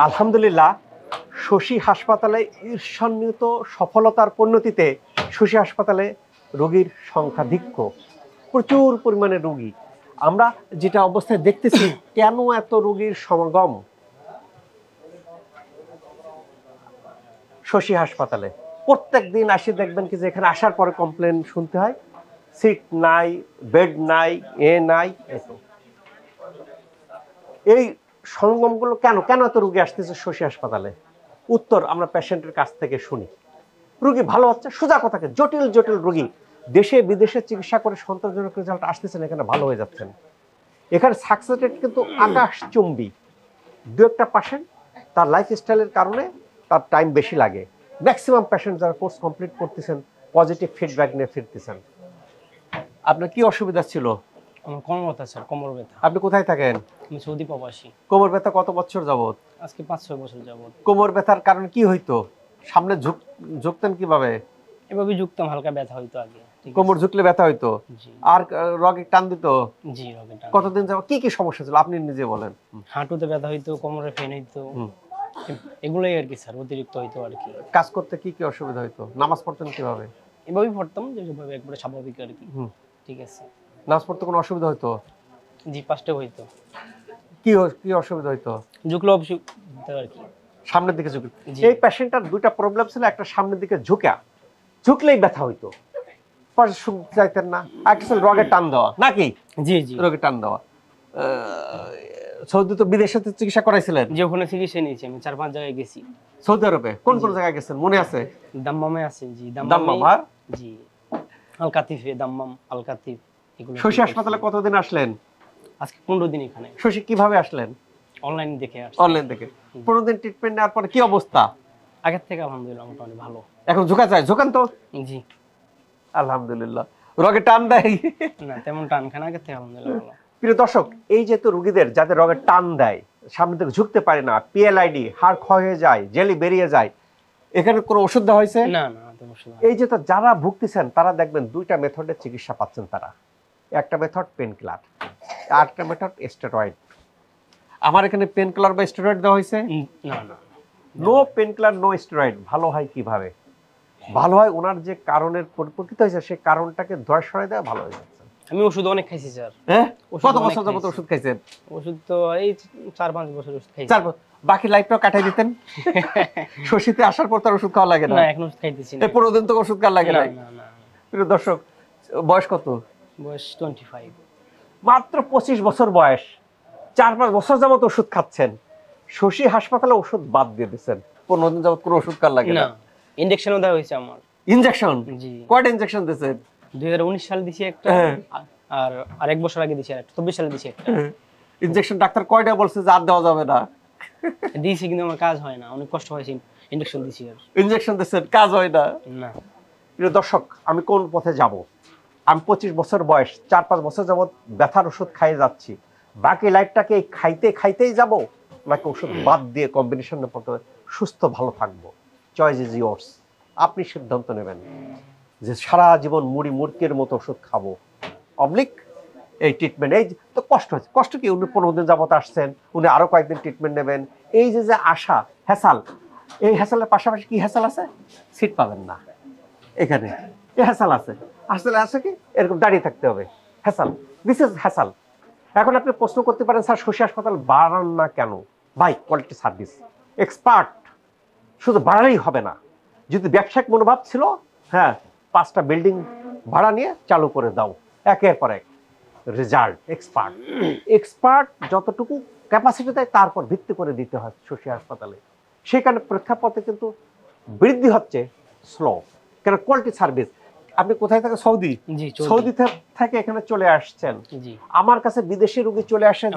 আলহামদুলিল্লাহ শশী হাসপাতালে ঈর্ষান্বিত সফলতার পরিণতিতে শশী হাসপাতালে রোগীর সংখ্যাধিক্য, প্রচুর পরিমাণে রোগী। আমরা যেটা অবস্থায় দেখতেছি, কেন এত রোগীর সমাগম শশী হাসপাতালে? প্রত্যেক দিন আসি দেখবেন কি যে এখানে আসার পরে কমপ্লেন শুনতে হয়, সিট নাই, বেড নাই, নাই। এই সমাগমগুলো কেন কেন এত রোগী আসতেছে শশী হাসপাতালে? উত্তর আমরা পেশেন্টের কাছ থেকে শুনি। রোগী ভালো হচ্ছে, সোজা কথাকে, জটিল জটিল রোগী দেশে বিদেশে চিকিৎসা করে সন্তোষজনক রেজাল্ট আসতেছেন, এখানে ভালো হয়ে যাচ্ছেন। এখানে সাকসেস রেট কিন্তু আকাশচুম্বী। দু একটা পেশেন্ট তার লাইফস্টাইলের কারণে তার টাইম বেশি লাগে। ম্যাক্সিমাম পেশেন্ট যারা কোর্স কমপ্লিট করতেছেন পজিটিভ ফিডব্যাক নিয়ে ফিরতেছেন। আপনার কি অসুবিধা ছিল? আমার কোমর ব্যথা স্যার, কোমর ব্যথা। আপনি কোথায় থাকেন? আমি সৌদি প্রবাসী। কোমর ব্যথা কত বছর যাবত? আজকে 5-6 বছর যাবত। কোমর ব্যথার কারণ কি হইতো? সামনে ঝুঁকতেন কিভাবে? এভাবে ঝুঁকতাম, হালকা ব্যথা হইতো আগে। কোমর ঝুঁকলে ব্যথা হইতো, আর রগে টান দিত? জি, রগে টান। কতদিন যাবত কি কি সমস্যা ছিল আপনি নিজে বলেন? হাঁটুতে ব্যথা হইতো, কোমরে পেন হইতো, এগুলোই আর কি স্যার, অতিরিক্ত হইতো আর কি। কাজ করতে কি কি অসুবিধা হইতো? নামাজ পড়তেন কিভাবে? এভাবেই পড়তাম, যেভাবে একবারে স্বাভাবিক আর কি। ঠিক আছে। নামাজ পড়তে কোনো অসুবিধা হইতো? জি, পাঁচটা হইতো। কি কি অসুবিধা হইতো? ঝুঁকলে অসুবিধা আর কি, সামনের দিকে ঝুঁকে। এই পেশেন্টটার দুইটা প্রবলেম ছিল, একটা সামনের দিকে ঝুঁকলেই ব্যথা হইতো, পাশে যাইতেন না, একটা রগে টান দেওয়া নাকি? জি জি, রগে টান দেওয়া। সৌদি তো বিদেশে চিকিৎসা করাইছিলেন? যে ওখানে চিকিৎসা নিয়েছি আমি, 4-5 জায়গায় গেছি। সৌদি আরবে কোন কোন জায়গায় গেছেন মনে আছে? দাম্মামে আছে। জি, দাম্মাম। আর জি, আল কাতিফে, দাম্মাম, আল কাতিফ। এগুলো। শশী হাসপাতালে কতদিন আসলেন? আজকে 15 দিন এখানে। শশী কিভাবে আসলেন? অনলাইন দেখে আসছি। অনলাইন দেখে। 15 দিন ট্রিটমেন্ট নেওয়ার পরে কি অবস্থা? আগের থেকে আলহামদুলিল্লাহ মোটামুটি ভালো। এখন ঝুঁকা যায়? ঝুঁকান তো। জি, আলহামদুলিল্লাহ। রগে টান দেয় না তেমন টান খান, আগের থেকে আলহামদুলিল্লাহ ভালো। প্রিয় দর্শক, এই যে তো রোগীদের যাদের রগে টান দেয়, সামনে থেকে ঝুঁকতে পারে না, পিএলআইডি, হাড় ক্ষয় হয়ে যায়, জেলি বেরিয়ে যায়, এখানে কোনো ওষুধ দেওয়া হয়েছে? না না, তেমন ওষুধ না। এই যে তো যারা ভুগতেছেন তারা দেখবেন দুইটা মেথডের চিকিৎসা পাচ্ছেন তারা। একটা মেথড পেন কিলার, আরেকটা মেথড স্টেরয়েড। আমার এখানে পেন কিলার বা স্টেরয়েড দেওয়া হয়েছে? না না, no painkiller, no steroid. ভালো হয় কিভাবে? ভালো হয় ওনার যে কারণের পরিপ্রেক্ষিত হয়েছে সেই কারণটাকে ধরে সরাই দেওয়া, ভালো হয়ে যাচ্ছে। আমি ওষুধ অনেক খাইছি স্যার। হ্যাঁ, কত বছর যাবত ওষুধ খাইছেন? ওষুধ তো এই 4-5 বছর ওষুধ খাইছি। বাকি লাইফটাও কাটাই দিতেন। শশীতে আসার পর তার ওষুধ খাওয়া লাগে না? না, এখন ওষুধ খাইতেছি না। 15 দিন তো ওষুধ খাওয়া লাগে না। না না। প্রিয় দর্শক, বয়স কত? বয়স 25। মাত্র 25 বছর বয়স, 4-5 বছর যাবত ওষুধ খাচ্ছেন। শশী হাসপাতালে ওষুধ বাদ দিয়ে দিচ্ছেন, 15 দিন যাবত কোনো ওষুধ খাওয়া লাগে না। ইনজেকশনও দেওয়া হয়েছে আমার। ইনজেকশন? জি। কয়টা ইনজেকশন দিয়েছেন? 2019 সালে দিছি একটা, আর আরেক বছর আগে দিছি একটা, 24 সালে দিছি একটা। ইনজেকশন ডাক্তার কয়টা বলছে যে আর দেওয়া যাবে না? দিয়েছি, কিন্তু আমার কাজ হয় না, অনেক কষ্ট হয়েছে। ইনজেকশন দিছি আর। ইনজেকশন দিয়েছেন, কাজ হয় না? না। প্রিয় দর্শক, আমি কোন পথে যাব? আমি 25 বছর বয়স, 4-5 বছর যাবত ব্যথার ওষুধ খাইয়ে যাচ্ছি। বাকি লাইফটাকে খাইতেই যাব, নাকি ওষুধ বাদ দিয়ে কম্বিনেশনে পড়তে সুস্থ ভালো থাকবো? Choice is yours. আপনি সিদ্ধান্ত নেবেন যে সারা জীবন মুড়ির মতো ওষুধ খাবো, অবলিক এই ট্রিটমেন্ট। এই তো কষ্ট হচ্ছে, কষ্ট কি? উনি 15 দিন যাবত আসছেন, উনি আরো কয়েকদিন ট্রিটমেন্ট নেবেন। এই যে আশা, হ্যাসাল, এই হ্যাসালের পাশাপাশি কি হ্যাসাল আছে? সিট পাবেন না এখানে, এই হ্যাসাল আছে। আসলে আছে কি? এরকম দাঁড়িয়ে থাকতে হবে, হ্যাসাল। This is hassle. এখন আপনি প্রশ্ন করতে পারেন, স্যার শশী হাসপাতাল বাড়ান না কেন? ভাই, কোয়ালিটি সার্ভিস, এক্সপার্ট, শুধু বাড়ালেই হবে না। যদি ব্যবসায়িক মনোভাব ছিল, হ্যাঁ, 5টা বিল্ডিং ভাড়া নিয়ে চালু করে দাও, একের পর এক রেজাল্ট। এক্সপার্ট যতটুকু ক্যাপাসিটি দেয় তারপর ভিত্তি করে দিতে হয় শশী হাসপাতালে। সেখানে প্রেক্ষাপটে কিন্তু বৃদ্ধি হচ্ছে স্লো, কেন? Quality service. আপনি কোথায় থাকেন? সৌদি। সৌদি থেকে এখানে চলে আসছেন। আমার কাছে বিদেশি রোগী চলে আসেন।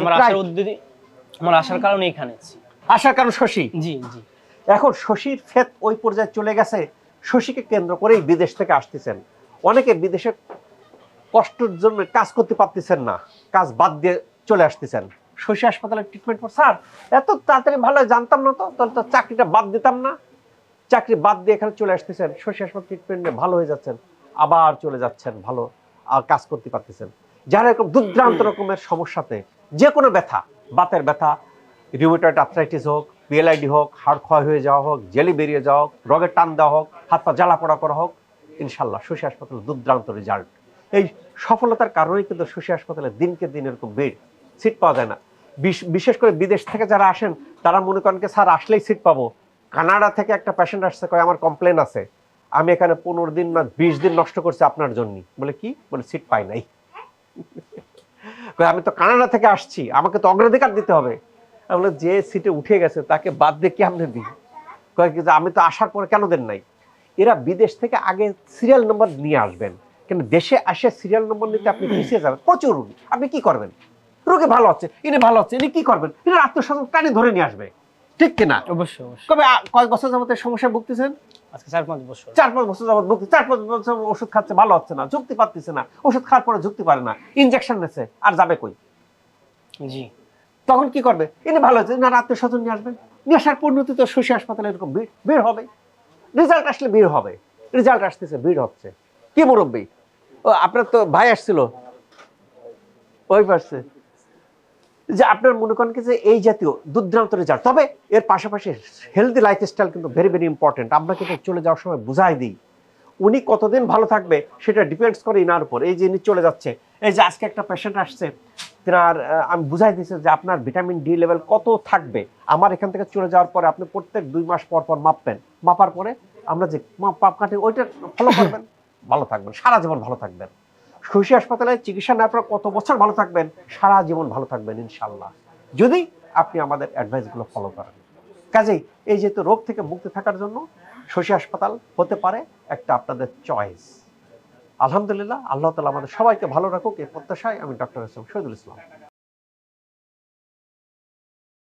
আমার আসার কারণে এখানে আসার কারণ শশী। জি জি। এখন শশীর ফেত ওই পর্যায়ে চলে গেছে, শশীকে কেন্দ্র করেই বিদেশ থেকে আসতেছেন অনেকে। বিদেশে কষ্টের জন্য কাজ করতে পারতেছেন না, কাজ বাদ দিয়ে চলে আসতেছেন শশী হাসপাতালে ট্রিটমেন্ট পর। স্যার এত তাড়াতাড়ি ভালো জানতাম না, তো তাহলে তো চাকরিটা বাদ দিতাম না। চাকরি বাদ দিয়ে এখানে চলে আসতেছেন, শশী হাসপাতাল ট্রিটমেন্টে ভালো হয়ে যাচ্ছেন, আবার চলে যাচ্ছেন, ভালো আর কাজ করতে পারতেছেন। যারা এরকম দুর্দান্ত রকমের সমস্যাতে, যে কোনো ব্যথা, বাতের ব্যথা, রিউমেটয়েড আর্থ্রাইটিস হোক, পিএলআইডি হোক, হাড় ক্ষয় হয়ে যাওয়া হোক, জেলি বেরিয়ে যাওয়া হোক, রগের টান দেওয়া হোক, হাত পা জ্বালা পোড়া করা হোক, ইনশাল্লাহ শশী হাসপাতালে দুর্দান্ত রেজাল্ট। এই সফলতার কারণেই কিন্তু শশী হাসপাতালে দিনকে দিন এরকম ভিড়, সিট পাওয়া যায় না। বিশেষ করে বিদেশ থেকে যারা আসেন তারা মনে করেন কি স্যার আসলেই সিট পাবো। কানাডা থেকে একটা পেশেন্ট আসছে, কয় আমার কমপ্লেন আছে, আমি এখানে 15 দিন না 20 দিন নষ্ট করছি আপনার জন্য। বলে কি? বলে সিট পাই নাই। আমি তো কানাডা থেকে আসছি, আমাকে তো অগ্রাধিকার দিতে হবে। আমি বলে যে সিটে উঠে গেছে তাকে বাদ দিয়ে কেমনে দিই? কয় কি যে আমি তো আসার পরে কেন দেন নাই? এরা বিদেশ থেকে আগে সিরিয়াল নম্বর নিয়ে আসবেন, কিন্তু দেশে আসে সিরিয়াল নম্বর নিতে আপনি পিছিয়ে যাবেন। প্রচুর রোগী, আপনি কি করবেন? রোগী ভালো হচ্ছে, ইনি ভালো হচ্ছে, ইনি কি করবেন? ইনি আত্মস্বজন টানে ধরে নিয়ে আসবে, ঠিক কিনা? অবশ্যই অবশ্যই। কবে কয়েক বছর যাবত এই সমস্যায় ভুগতেছেন? আজকে 4-5 বছর। 4-5 বছর যাবত ভুগতে, 4-5 বছর ওষুধ খাচ্ছে, ভালো হচ্ছে না, যুক্তি পাচ্ছে না, ওষুধ খাওয়ার পরে যুক্তি পারে না, ইনজেকশন নিচ্ছে, আর যাবে কই? জি। তখন কি করবে? ইনি ভালো হচ্ছে, না আত্মীয় স্বজন নিয়ে আসবেন, নিয়ে আসার পরিণতি তো শশী হাসপাতালে এরকম ভিড় হবে। রেজাল্ট আসলে ভিড় হবে, রেজাল্ট আসতেছে, ভিড় হচ্ছে। কি মুরব্বী, ও আপনার তো ভাই আসছিল ওই পাশে, যে আপনার মনে করেন কি যে এই জাতীয় দুর্দান্ত রেজাল্ট। তবে এর পাশাপাশি হেলদি লাইফস্টাইল কিন্তু ভেরি ভেরি ইম্পর্টেন্ট। আমরা কিন্তু চলে যাওয়ার সময় বুঝাই দিই, উনি কতদিন ভালো থাকবে সেটা ডিপেন্ডস করে ইনার উপর। এই যে ইনি চলে যাচ্ছে, এই যে আজকে একটা পেশেন্ট আসছে, তার আমি বুঝাই দিচ্ছি যে আপনার ভিটামিন ডি লেভেল কত থাকবে আমার এখান থেকে চলে যাওয়ার পরে আপনি প্রত্যেক 2 মাস পর পর মাপবেন, মাপার পরে আমরা যে পাপ কাটে ওইটা ফলো করবেন, ভালো থাকবেন, সারা জীবন ভালো থাকবেন। শশী হাসপাতালে চিকিৎসা নেওয়ার পর কত বছর ভালো থাকবেন? সারা জীবন ভালো থাকবেন ইনশাল্লাহ, যদি আপনি আমাদের অ্যাডভাইসগুলো ফলো করেন। কাজেই এই যেহেতু রোগ থেকে মুক্তি থাকার জন্য শশী হাসপাতাল হতে পারে একটা আপনাদের চয়েস। আলহামদুলিল্লাহ, আল্লাহ তাআলা আমাদের সবাইকে ভালো রাখুক, এই প্রত্যাশায় আমি ডক্টর শহীদুল ইসলাম।